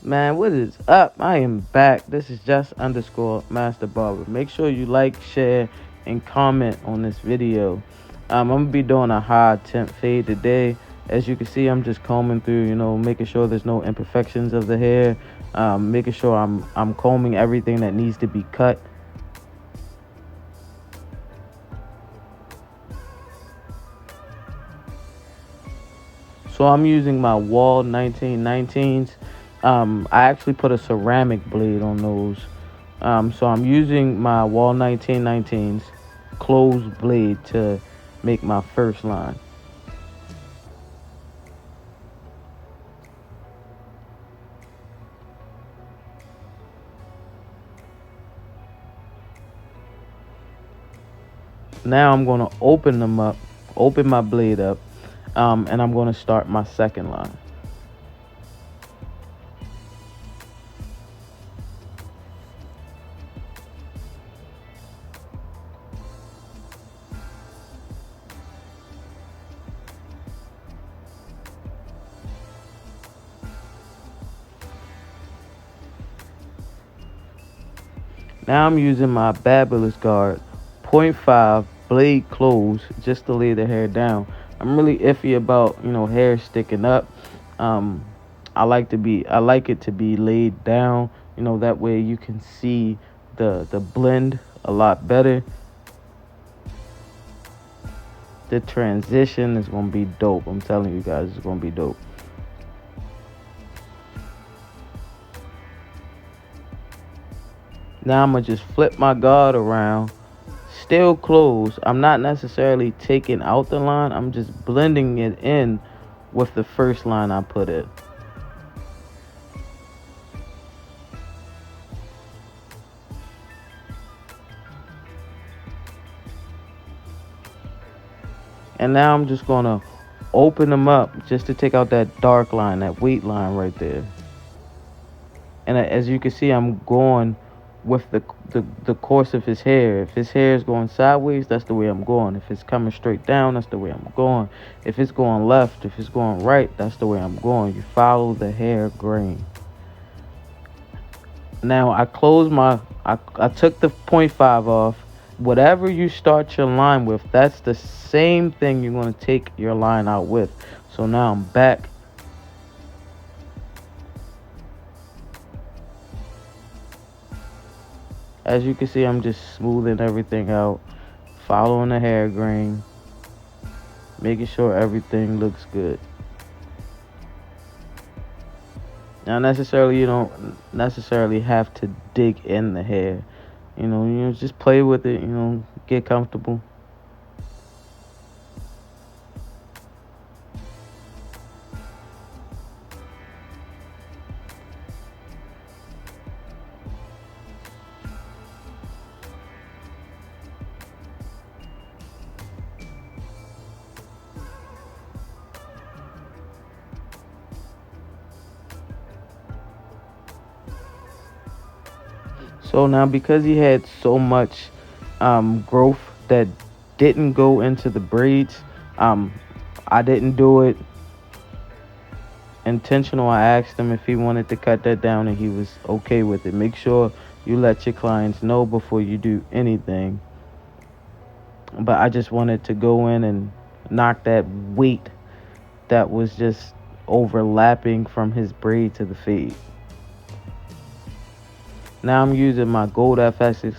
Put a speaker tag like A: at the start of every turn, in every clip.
A: Man, what is up? I am back. This is just underscore MasterBarber. Make sure you like, share, and comment on this video. I'm gonna be doing a high temp fade today. As you can see, I'm just combing through, making sure there's no imperfections of the hair. Making sure I'm combing everything that needs to be cut. So I'm using my Wall 1919s. I actually put a ceramic blade on those. So I'm using my Wall 1919s closed blade to make my first line. Now I'm going to open my blade up, and I'm going to start my second line. Now I'm using my Babyless Guard 0.5 blade close just to lay the hair down. I'm really iffy about hair sticking up. I like it to be laid down. That way you can see the blend a lot better. The transition is gonna be dope. I'm telling you guys, it's gonna be dope. Now I'm gonna just flip my guard around, still closed. I'm not necessarily taking out the line, I'm just blending it in with the first line I put in. And now I'm just gonna open them up just to take out that dark line, that weight line right there. And as you can see, I'm going with the course of his hair. If his hair is going sideways, that's the way I'm going. If it's coming straight down, that's the way I'm going. If it's going left, if it's going right, that's the way I'm going. You follow the hair grain. Now I took the 0.5 off. Whatever you start your line with, that's the same thing you're going to take your line out with. So now I'm back. As you can see, I'm just smoothing everything out, following the hair grain, making sure everything looks good. Now you don't necessarily have to dig in the hair. Just play with it, get comfortable. So now, because he had so much growth that didn't go into the braids, I didn't do it intentional. I asked him if he wanted to cut that down, and he was okay with it. Make sure you let your clients know before you do anything. But I just wanted to go in and knock that weight that was just overlapping from his braid to the fade. Now I'm using my gold FX,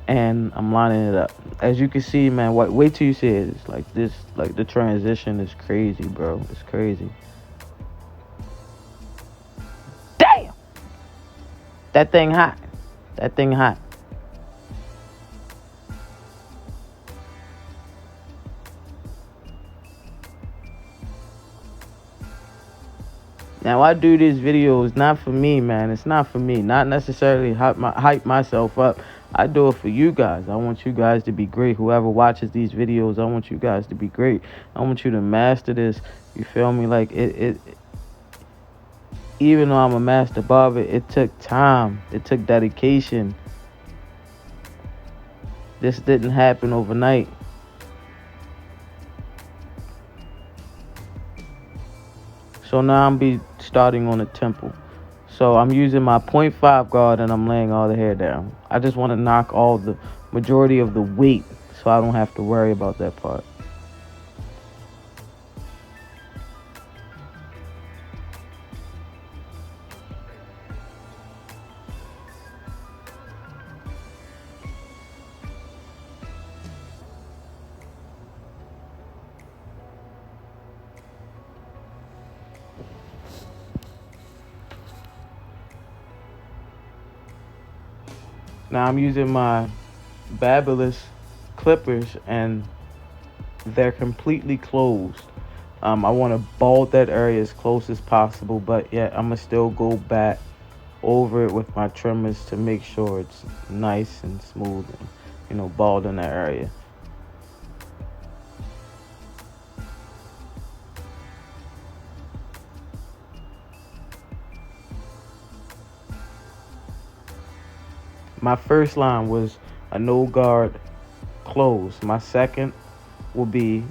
A: and I'm lining it up. As you can see, man, wait till you see it. It's like this, like the transition is crazy, bro. It's crazy. Damn! That thing hot. That thing hot. Now I do these videos not for me, man. It's not for me. Not necessarily hype myself up. I do it for you guys. I want you guys to be great. Whoever watches these videos, I want you guys to be great. I want you to master this. You feel me? Like it even though I'm a master barber, it took time. It took dedication. This didn't happen overnight. So now I'm starting on the temple. So I'm using my point 0.5 guard and I'm laying all the hair down. I just want to knock all the majority of the weight so I don't have to worry about that part. Now I'm using my Babyliss clippers and they're completely closed. I want to bald that area as close as possible, but yet I'm gonna still go back over it with my trimmers to make sure it's nice and smooth and bald in that area. My first line was a no guard close. My second will be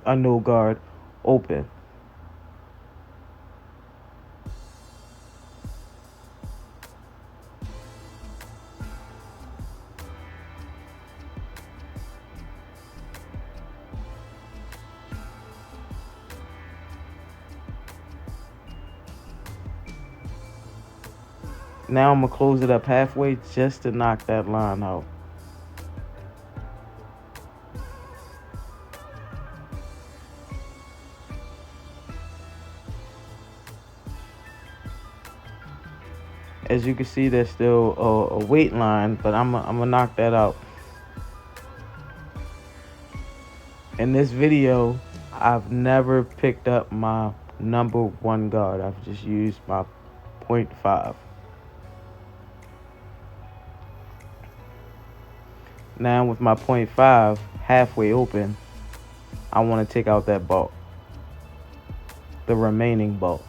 A: a no guard open. Now I'm gonna close it up halfway just to knock that line out. As you can see, there's still a weight line, but I'm gonna knock that out. In this video, I've never picked up my number 1 guard. I've just used my 0.5. Now with my 0.5 halfway open, I want to take out that bulk, the remaining bulk.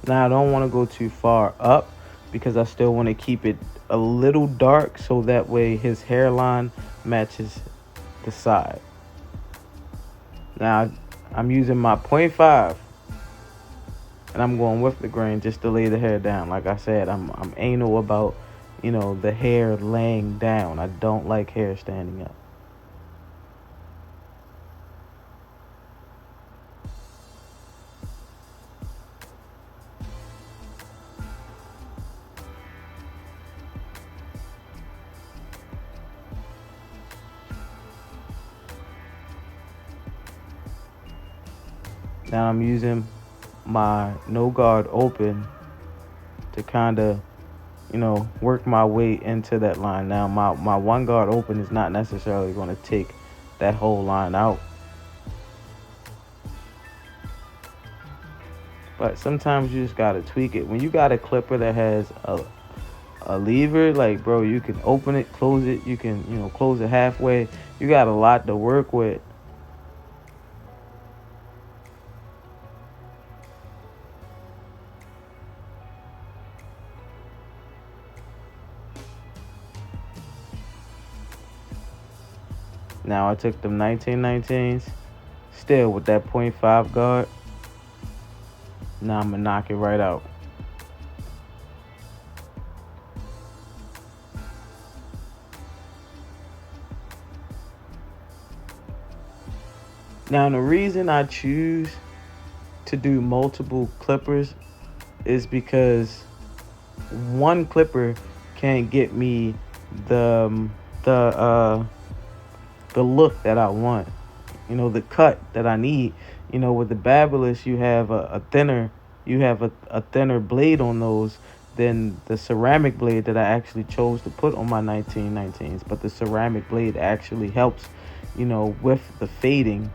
A: Now I don't want to go too far up because I still want to keep it a little dark so that way his hairline matches the side. Now I'm using my 0.5 and I'm going with the grain just to lay the hair down. Like I said, I'm anal about, the hair laying down. I don't like hair standing up. Now I'm using my no guard open to kind of, work my way into that line. Now my 1 guard open is not necessarily going to take that whole line out. But sometimes you just got to tweak it. When you got a clipper that has a lever, like, bro, you can open it, close it, you can, close it halfway. You got a lot to work with. Now I took them 1919s, still with that 0.5 guard. Now I'm gonna knock it right out. Now the reason I choose to do multiple clippers is because one clipper can't get me the the look that I want, the cut that I need. With the Babyliss, you have a thinner, a thinner blade on those than the ceramic blade that I actually chose to put on my 1919s. But the ceramic blade actually helps, with the fading.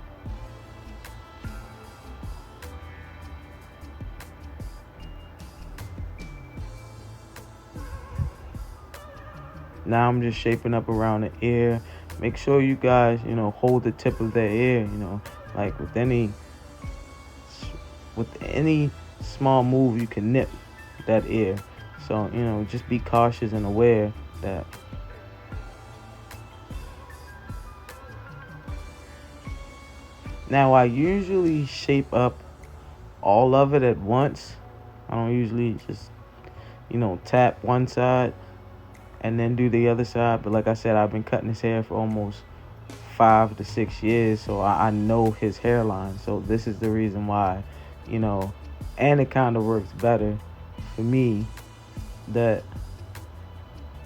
A: Now I'm just shaping up around the ear. Make sure you guys, hold the tip of their ear, like with any small move you can nip that ear. So, just be cautious and aware that Now I usually shape up all of it at once. I don't usually just, tap one side and then do the other side. But like I said, I've been cutting his hair for almost 5 to 6 years, so I know his hairline. So this is the reason why, you know, and it kind of works better for me that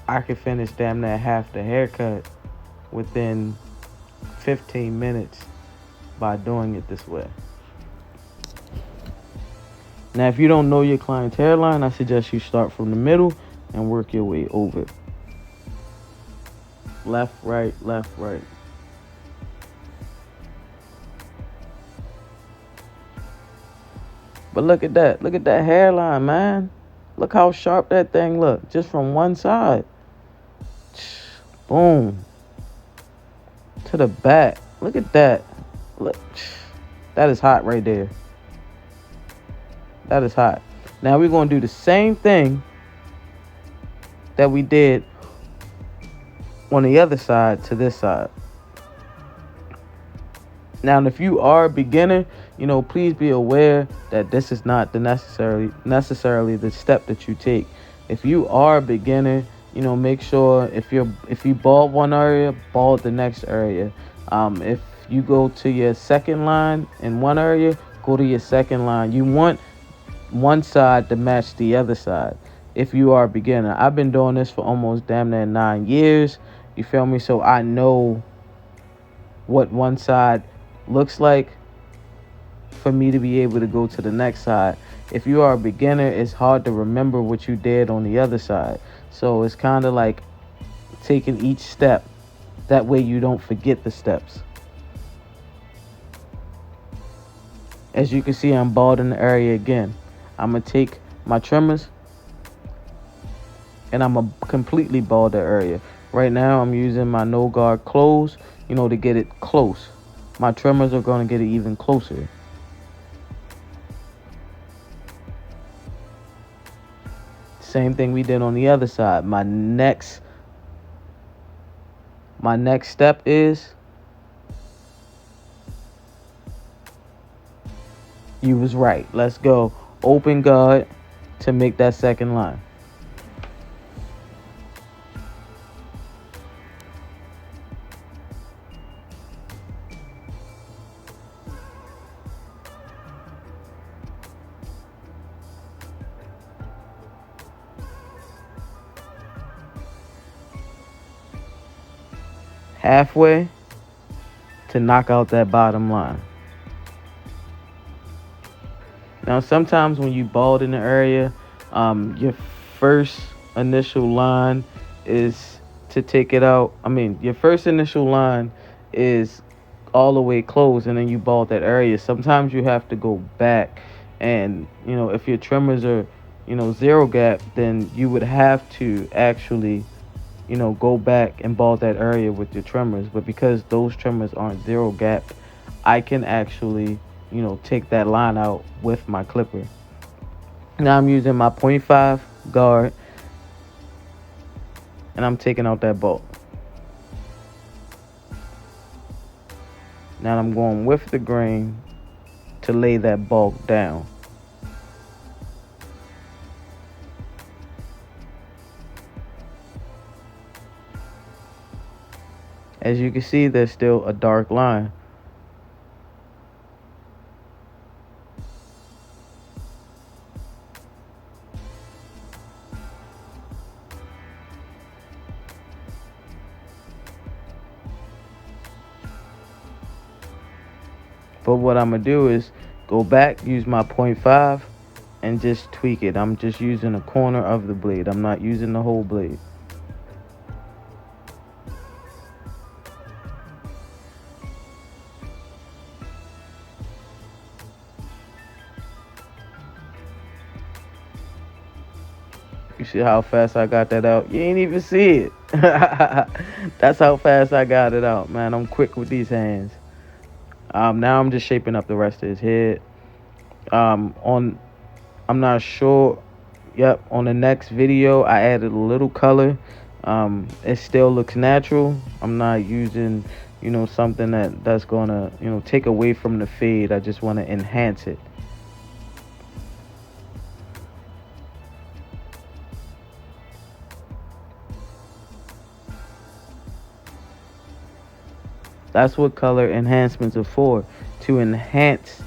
A: I could finish damn near half the haircut within 15 minutes by doing it this way. Now, if you don't know your client's hairline, I suggest you start from the middle and work your way over. Left, right, left, right. But look at that. Look at that hairline, man. Look how sharp that thing look. Just from one side. Boom. To the back. Look at that. Look. That is hot right there. That is hot. Now we're going to do the same thing that we did on the other side to this side. Now, if you are a beginner, please be aware that this is not the necessarily the step that you take. If you are a beginner, make sure if you bald one area, bald the next area. If you go to your second line in one area, go to your second line. You want one side to match the other side. If you are a beginner, I've been doing this for almost damn near 9 years. You feel me? So I know what one side looks like for me to be able to go to the next side. If you are a beginner, it's hard to remember what you did on the other side. So it's kind of like taking each step. That way you don't forget the steps. As you can see, I'm balding the area again. I'm going to take my trimmers and I'm going to completely bald the area. Right now, I'm using my no guard close, to get it close. My trimmers are going to get it even closer. Same thing we did on the other side. My next step is you was right. Let's go open guard to make that second line. Halfway to knock out that bottom line. Now, sometimes when you bald in the area, your first initial line is to take it out. Your first initial line is all the way closed, and then you bald that area. Sometimes you have to go back, and if your trimmers are zero gap, then you would have to actually go back and bald that area with your trimmers. But because those trimmers aren't zero gap, I can actually take that line out with my clipper. Now I'm using my 0.5 guard and I'm taking out that bulk. Now I'm going with the grain to lay that bulk down. As you can see, there's still a dark line. But what I'm going to do is go back, use my 0.5, and just tweak it. I'm just using a corner of the blade. I'm not using the whole blade. You see how fast I got that out? You ain't even see it. That's how fast I got it out, man. I'm quick with these hands. Now I'm just shaping up the rest of his head. I'm not sure. Yep, on the next video, I added a little color. It still looks natural. I'm not using, something that's gonna, take away from the fade. I just want to enhance it. That's what color enhancements are for, to enhance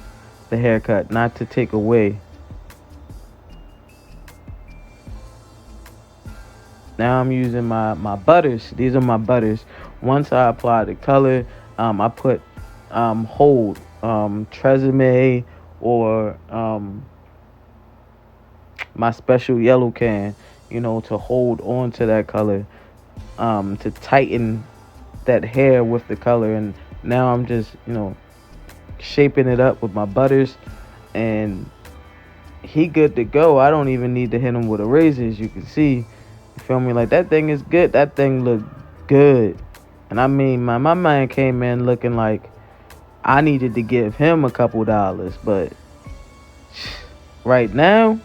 A: the haircut, not to take away. Now I'm using my butters. These are my butters. Once I apply the color, I put hold Tresemme or my special yellow can, to hold on to that color, to tighten that hair with the color. And now I'm just, shaping it up with my butters, and he good to go. I don't even need to hit him with a razor, as you can see. You feel me? Like, that thing is good. That thing look good. And I mean, my man came in looking like I needed to give him a couple dollars, but right now,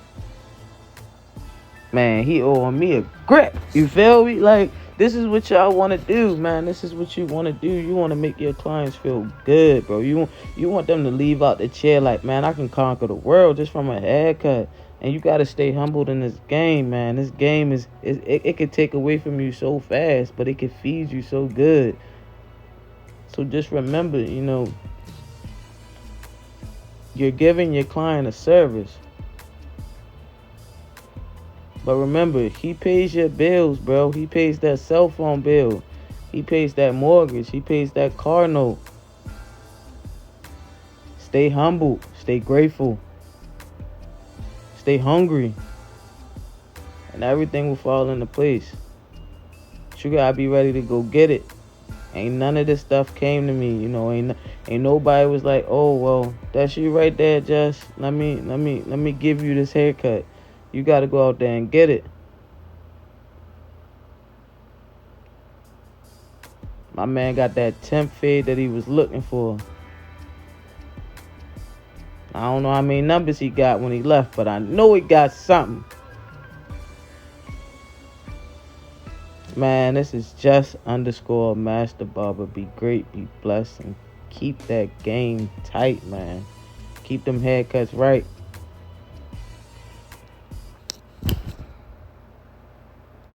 A: man, he owing me a grip. You feel me? Like, this is what y'all want to do, man. This is what you want to do. You want to make your clients feel good, bro. You want them to leave out the chair like, man, I can conquer the world just from a haircut. And you got to stay humbled in this game, man. This game it could take away from you so fast, but it could feed you so good. So just remember, you're giving your client a service. But remember, he pays your bills, bro. He pays that cell phone bill. He pays that mortgage. He pays that car note. Stay humble. Stay grateful. Stay hungry. And everything will fall into place. But you gotta be ready to go get it. Ain't none of this stuff came to me. Ain't nobody was like, oh, well, that's you right there, Jess. Let me give you this haircut. You got to go out there and get it. My man got that temp fade that he was looking for. I don't know how many numbers he got when he left, but I know he got something. Man, this is just_MasterBarber. Be great, be blessed, and keep that game tight, man. Keep them haircuts right.